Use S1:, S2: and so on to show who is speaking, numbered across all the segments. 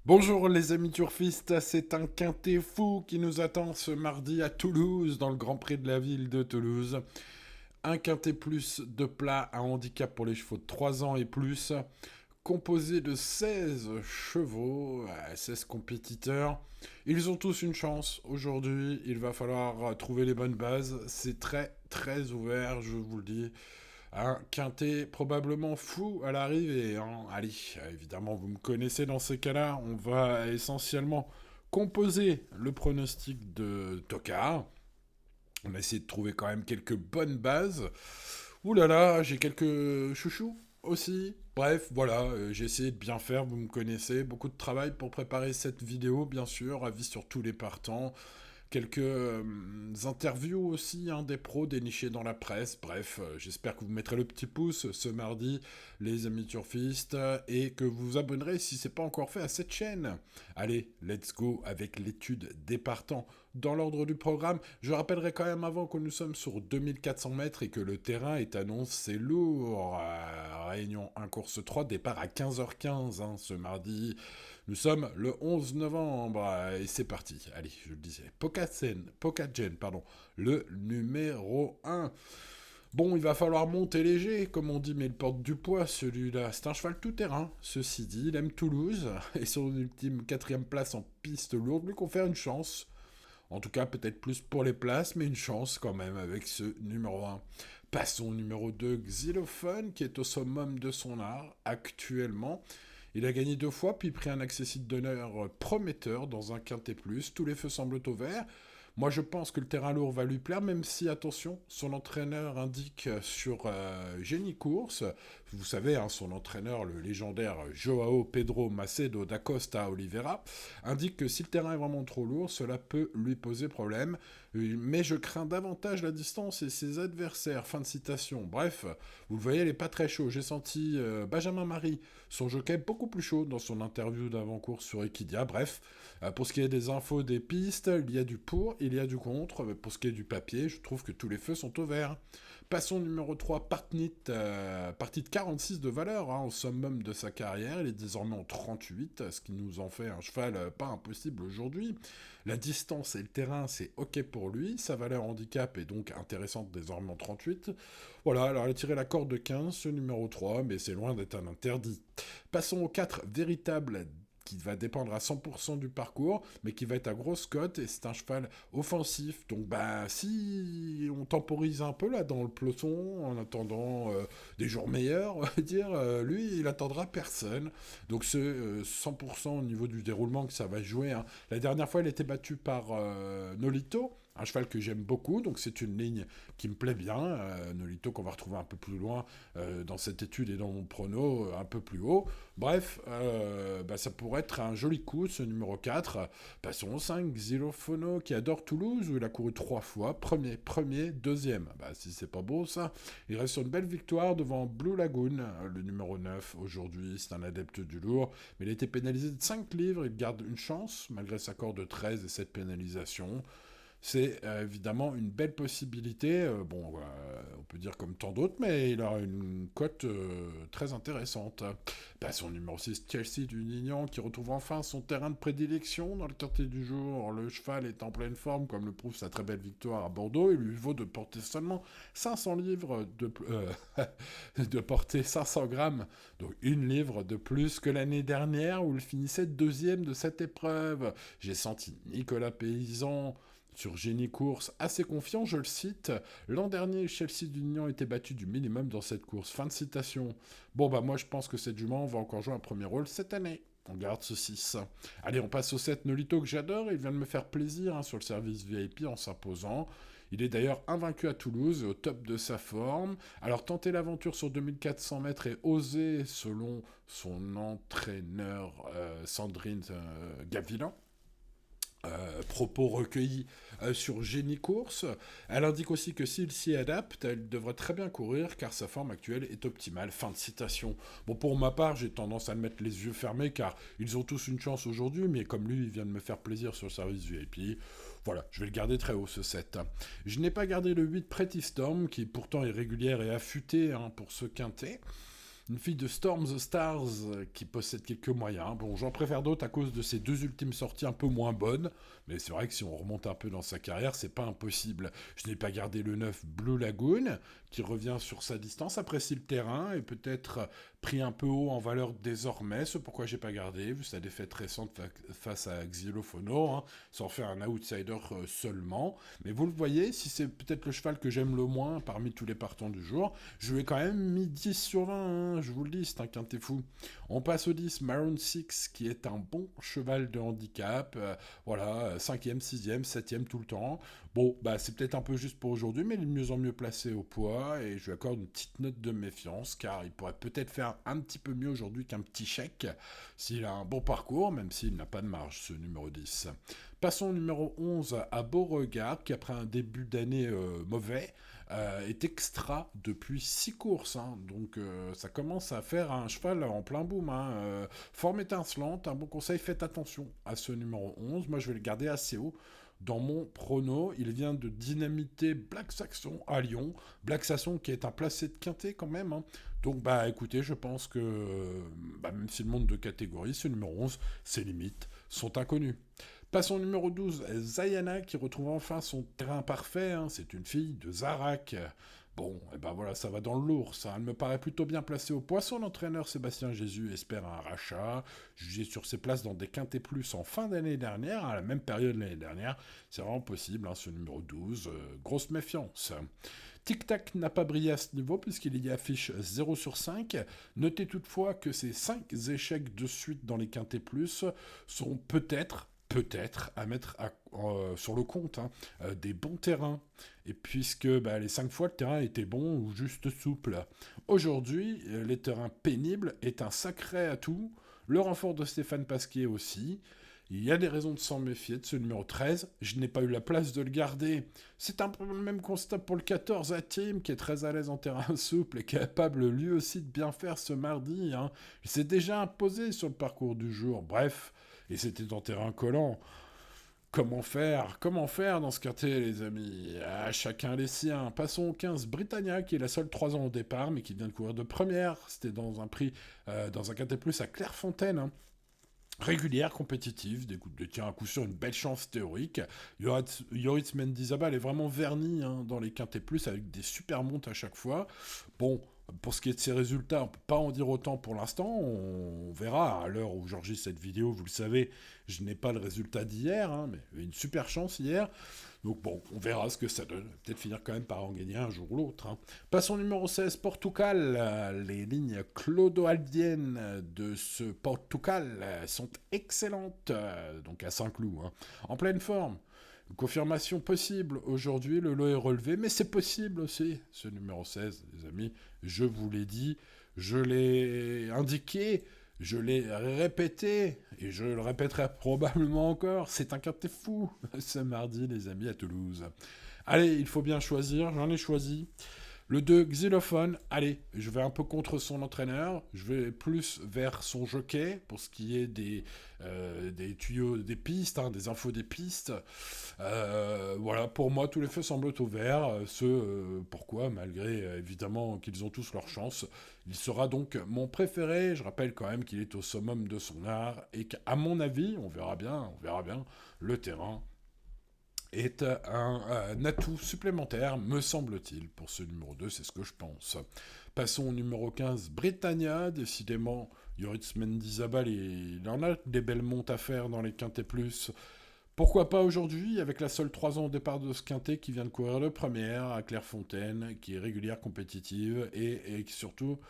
S1: Bonjour les amis turfistes, c'est un quintet fou qui nous attend ce mardi à Toulouse, dans le Grand Prix de la ville de Toulouse. Un quintet plus de plat à handicap pour les chevaux de 3 ans et plus, composé de 16 chevaux, 16 compétiteurs. Ils ont tous une chance aujourd'hui, il va falloir trouver les bonnes bases, c'est très très ouvert, je vous le dis. Un quintet probablement fou à l'arrivée, hein. Allez, évidemment, vous me connaissez dans ces cas-là. On va essentiellement composer le pronostic de Tocard. On a essayé de trouver quand même quelques bonnes bases. Ouh là là, j'ai quelques chouchous aussi. Bref, voilà, j'ai essayé de bien faire, vous me connaissez. Beaucoup de travail pour préparer cette vidéo, bien sûr. Avis sur tous les partants. Quelques interviews aussi, hein, des pros dénichés dans la presse. Bref, j'espère que vous mettrez le petit pouce ce mardi, les amis turfistes, et que vous vous abonnerez si ce n'est pas encore fait à cette chaîne. Allez, let's go avec l'étude des partants. Dans l'ordre du programme, je rappellerai quand même avant que nous sommes sur 2400 mètres et que le terrain est annoncé lourd. Réunion 1 course 3, départ à 15h15 hein, ce mardi. Nous sommes le 11 novembre et c'est parti. Allez, je le disais. Pokagen, pardon. Le numéro 1. Bon, il va falloir monter léger, comme on dit, mais il porte du poids celui-là. C'est un cheval tout-terrain, ceci dit. Il aime Toulouse et son ultime quatrième place en piste lourde lui confère une chance. En tout cas, peut-être plus pour les places, mais une chance quand même avec ce numéro 1. Passons au numéro 2, Xylophone, qui est au summum de son art actuellement. Il a gagné 2 fois, puis pris un accessite d'honneur prometteur dans un quintet plus. Tous les feux semblent au vert. Moi, je pense que le terrain lourd va lui plaire, même si, attention, son entraîneur indique sur Génie Course, vous savez, hein, son entraîneur, le légendaire Joao Pedro Macedo da Costa Oliveira, indique que si le terrain est vraiment trop lourd, cela peut lui poser problème. Mais je crains davantage la distance et ses adversaires. Fin de citation. Bref, vous le voyez, elle n'est pas très chaud. J'ai senti Benjamin Marie, son jockey, beaucoup plus chaud dans son interview d'avant-course sur Equidia. Bref, pour ce qui est des infos, des pistes, il y a du pour, il y a du contre. Pour ce qui est du papier, je trouve que tous les feux sont au vert. Passons au numéro 3, Partnit, parti de 46 de valeur, hein, au summum de sa carrière. Il est désormais en 38, ce qui nous en fait un cheval pas impossible aujourd'hui. La distance et le terrain, c'est OK pour lui. Sa valeur handicap est donc intéressante désormais en 38. Voilà, alors il a tiré la corde de 15, ce numéro 3, mais c'est loin d'être un interdit. Passons au 4, véritable qui va dépendre à 100% du parcours, mais qui va être à grosse cote, et c'est un cheval offensif. Donc, bah, si on temporise un peu là dans le peloton, en attendant des jours meilleurs, on va dire, lui, il attendra personne. Donc, c'est 100% au niveau du déroulement que ça va jouer, hein. La dernière fois, il était battu par Nolito, un cheval que j'aime beaucoup, donc c'est une ligne qui me plaît bien. Nolito qu'on va retrouver un peu plus loin dans cette étude et dans mon prono un peu plus haut. Bref, bah, ça pourrait être un joli coup ce numéro 4. Passons au 5, Xylophono qui adore Toulouse où il a couru 3 fois. Premier, deuxième. Bah, si c'est pas beau ça. Il reste sur une belle victoire devant Blue Lagoon, le numéro 9 aujourd'hui. C'est un adepte du lourd, mais il a été pénalisé de 5 livres. Il garde une chance malgré sa corde de 13 et cette pénalisation. C'est évidemment une belle possibilité. Bon, on peut dire comme tant d'autres, mais il a une cote très intéressante. Bah, son numéro 6, Chelsea du Nignan, qui retrouve enfin son terrain de prédilection dans le quartier du jour. Le cheval est en pleine forme, comme le prouve sa très belle victoire à Bordeaux. Il lui vaut de porter seulement 500 livres de porter 500 grammes, donc une livre de plus que l'année dernière où il finissait deuxième de cette épreuve. J'ai senti Nicolas Paysan sur Génie Course, assez confiant, je le cite. L'an dernier, Chelsea d'Union était battu du minimum dans cette course. Fin de citation. Bon, bah moi je pense que cette jument va encore jouer un premier rôle cette année. On garde ce 6. Allez, on passe au 7 Nolito que j'adore. Il vient de me faire plaisir hein, sur le service VIP en s'imposant. Il est d'ailleurs invaincu à Toulouse et au top de sa forme. Alors tenter l'aventure sur 2400 mètres et oser selon son entraîneur Sandrine Gavilan. Propos recueillis sur Génie Course. Elle indique aussi que s'il s'y adapte, elle devrait très bien courir car sa forme actuelle est optimale. Fin de citation. Bon, pour ma part, j'ai tendance à le mettre les yeux fermés car ils ont tous une chance aujourd'hui, mais comme lui, il vient de me faire plaisir sur le service VIP, voilà, je vais le garder très haut ce 7. Je n'ai pas gardé le 8 Pretty Storm qui pourtant est régulière et affûtée hein, pour ce quintet. Une fille de Storm the Stars qui possède quelques moyens. Bon, j'en préfère d'autres à cause de ses 2 ultimes sorties un peu moins bonnes, mais c'est vrai que si on remonte un peu dans sa carrière, c'est pas impossible. Je n'ai pas gardé le 9 Blue Lagoon, qui revient sur sa distance, apprécie le terrain et peut-être pris un peu haut en valeur désormais, ce pourquoi j'ai pas gardé, vu sa défaite récente face à Xylophono, hein, ça en fait un outsider seulement. Mais vous le voyez, si c'est peut-être le cheval que j'aime le moins parmi tous les partants du jour, je lui ai quand même mis 10 sur 20, hein, je vous le dis, c'est un quintet fou. On passe au 10, Maroon 6, qui est un bon cheval de handicap, voilà, 5e, 6e, 7e tout le temps. Bon, bah c'est peut-être un peu juste pour aujourd'hui, mais il est de mieux en mieux placé au poids, et je lui accorde une petite note de méfiance, car il pourrait peut-être faire un petit peu mieux aujourd'hui qu'un petit chèque, s'il a un bon parcours, même s'il n'a pas de marge, ce numéro 10. Passons au numéro 11 à Beauregard, qui après un début d'année mauvais, est extra depuis 6 courses, hein. Donc ça commence à faire un cheval en plein boom, hein. Forme étincelante, un bon conseil, faites attention à ce numéro 11, moi je vais le garder assez haut. Dans mon prono, il vient de dynamiter Black Saxon à Lyon. Black Saxon qui est un placé de quintet quand même, hein. Donc bah écoutez, je pense que même s'il monte de catégorie, ce numéro 11, ses limites sont inconnues. Passons au numéro 12, Zayana qui retrouve enfin son terrain parfait, hein. C'est une fille de Zarak. Bon, et ben voilà, ça va dans le lourd, ça. Elle me paraît plutôt bien placée au poids. Son entraîneur Sébastien Jésus espère un rachat, jugé sur ses places dans des quintés plus en fin d'année dernière, à la même période l'année dernière. C'est vraiment possible, hein, ce numéro 12, grosse méfiance. Tic Tac n'a pas brillé à ce niveau puisqu'il y affiche 0 sur 5. Notez toutefois que ces 5 échecs de suite dans les quintés plus sont peut-être à mettre sur le compte, hein, des bons terrains. Et puisque les 5 fois le terrain était bon ou juste souple. Aujourd'hui, les terrains pénibles est un sacré atout. Le renfort de Stéphane Pasquier aussi. Il y a des raisons de s'en méfier de ce numéro 13. Je n'ai pas eu la place de le garder. C'est un peu le même constat pour le 14 à Team, qui est très à l'aise en terrain souple et capable lui aussi de bien faire ce mardi, hein. Il s'est déjà imposé sur le parcours du jour. Bref, et c'était en terrain collant. Comment faire dans ce quartier, les amis? Ah, chacun les siens. Passons au 15, Britannia, qui est la seule 3 ans au départ, mais qui vient de courir de première. C'était dans un prix, dans un quintet plus à Clairefontaine, hein. Régulière, compétitive, des coups de tir à coup sûr, une belle chance théorique. Yoritz Mendizabal est vraiment verni, hein, dans les quintés plus, avec des super montes à chaque fois. Bon, pour ce qui est de ses résultats, on ne peut pas en dire autant pour l'instant. On verra à l'heure où j'enregistre cette vidéo. Vous le savez, je n'ai pas le résultat d'hier, hein, mais une super chance hier. Donc bon, on verra ce que ça donne. Peut-être finir quand même par en gagner un jour ou l'autre, hein. Passons au numéro 16, Portugal. Les lignes clodoaldiennes de ce Portugal sont excellentes, donc à Saint-Cloud, hein. En pleine forme. Une confirmation possible aujourd'hui, le lot est relevé, mais c'est possible aussi, ce numéro 16, les amis. Je vous l'ai dit, je l'ai indiqué, je l'ai répété, et je le répéterai probablement encore. C'est un quintet fou, ce mardi, les amis, à Toulouse. Allez, il faut bien choisir, j'en ai choisi. Le 2, Xylophone, allez, je vais un peu contre son entraîneur, je vais plus vers son jockey, pour ce qui est des tuyaux, des pistes, hein, des infos des pistes. Voilà, pour moi, tous les feux semblent au vert, pourquoi, malgré évidemment qu'ils ont tous leur chance. Il sera donc mon préféré, je rappelle quand même qu'il est au summum de son art, et qu'à mon avis, on verra bien, le terrain est un atout supplémentaire, me semble-t-il, pour ce numéro 2, c'est ce que je pense. Passons au numéro 15, Britannia, décidément, Yoritz Mendizabal, il en a des belles montes à faire dans les quintets plus. Pourquoi pas aujourd'hui, avec la seule 3 ans au départ de ce quintet qui vient de courir le première à Clairefontaine, qui est régulière, compétitive, et surtout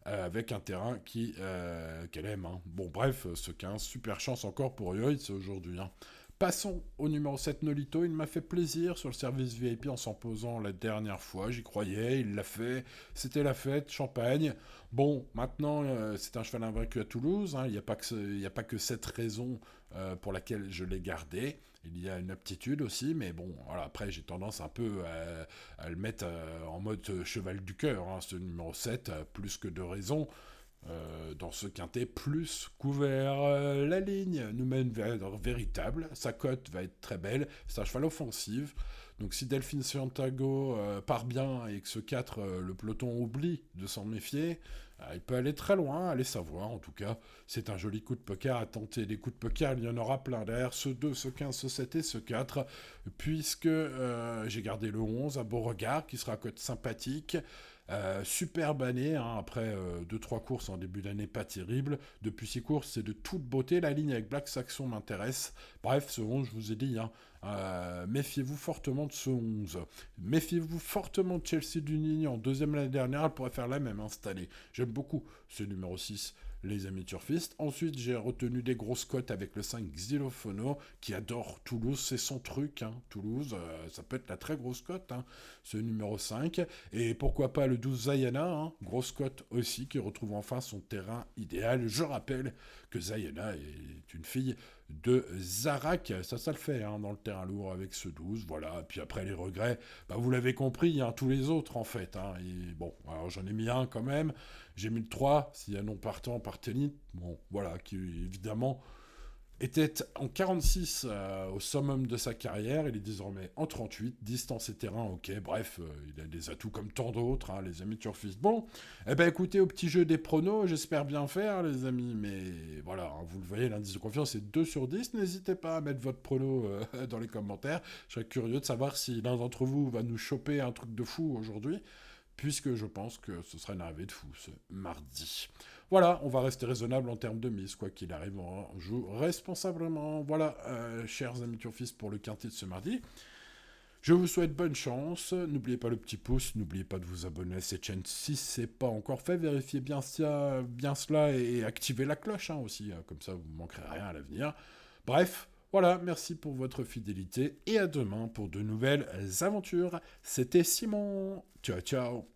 S1: avec un terrain qu'elle aime, hein. Bon bref, ce 15, super chance encore pour Yoritz aujourd'hui, hein. Passons au numéro 7, Nolito. Il m'a fait plaisir sur le service VIP en s'en posant la dernière fois. J'y croyais, il l'a fait. C'était la fête, champagne. Bon, maintenant, c'est un cheval invaincu à Toulouse, hein. Il n'y a pas que cette raison pour laquelle je l'ai gardé. Il y a une aptitude aussi, mais bon, voilà, après, j'ai tendance un peu à le mettre en mode cheval du cœur, hein, ce numéro 7, plus que de raison. Dans ce quintet plus couvert. La ligne nous mène vers véritable, sa cote va être très belle, c'est un cheval offensif, donc si Delphine Santiago part bien et que ce 4, le peloton oublie de s'en méfier, Il peut aller très loin, allez savoir en tout cas. C'est un joli coup de poker à tenter. Des coups de poker, il y en aura plein d'air. Ce 2, ce 15, ce 7 et ce 4. Puisque j'ai gardé le 11 à Beauregard, qui sera à cote sympathique. Superbe année, hein, après 2-3 courses en début d'année pas terrible. Depuis 6 courses, c'est de toute beauté. La ligne avec Black Saxon m'intéresse. Bref, ce 11, je vous ai dit, hein, méfiez-vous fortement de ce 11. Méfiez-vous fortement de Chelsea Dunigny en deuxième l'année dernière. Elle pourrait faire la même cette année. J'aime beaucoup ce numéro 6, les amis turfistes. Ensuite, j'ai retenu des grosses cotes avec le 5 Xylophono, qui adore Toulouse. C'est son truc, hein. Toulouse, ça peut être la très grosse cote, hein, ce numéro 5. Et pourquoi pas le 12 Zayana, hein, grosse cote aussi, qui retrouve enfin son terrain idéal. Je rappelle que Zayana est une fille de Zarak, ça le fait hein, dans le terrain lourd avec ce 12, voilà. Puis après les regrets, bah, vous l'avez compris, hein, tous les autres en fait. Hein, et bon, alors j'en ai mis un quand même, j'ai mis le 3, s'il y a non partant par Ténit, bon voilà, qui évidemment était en 46 au summum de sa carrière, il est désormais en 38, distance et terrain, ok, bref, il a des atouts comme tant d'autres, hein, les amis turfistes. Bon, eh ben écoutez, au petit jeu des pronos, j'espère bien faire, les amis, mais voilà, hein, vous le voyez, l'indice de confiance est 2 sur 10, n'hésitez pas à mettre votre prono dans les commentaires, je serais curieux de savoir si l'un d'entre vous va nous choper un truc de fou aujourd'hui, puisque je pense que ce sera une arrivée de fou ce mardi. Voilà, on va rester raisonnable en termes de mise, quoi qu'il arrive, on joue responsablement. Voilà, chers amis turfistes, pour le quintet de ce mardi. Je vous souhaite bonne chance, n'oubliez pas le petit pouce, n'oubliez pas de vous abonner à cette chaîne si ce n'est pas encore fait, vérifiez bien, bien cela et activez la cloche hein, aussi, comme ça vous ne manquerez rien à l'avenir. Bref, voilà, merci pour votre fidélité et à demain pour de nouvelles aventures. C'était Simon, ciao ciao.